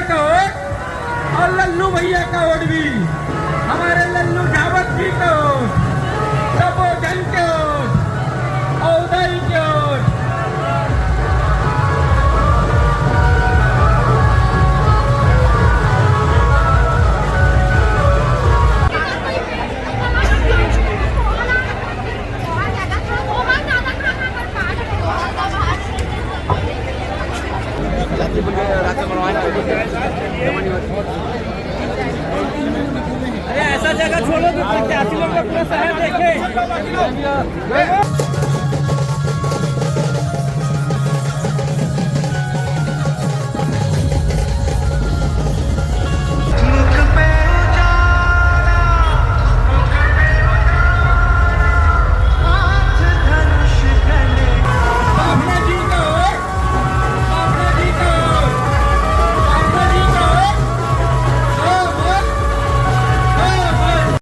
का वोट और लल्लू भैया का वोट भी हमारे लल्लू झावत जी का वोट, प्रबोधन के वोट, औदई के वोट। अरे ऐसा जगह छोड़ो तो 85 लोग का पूरा शहर देखे।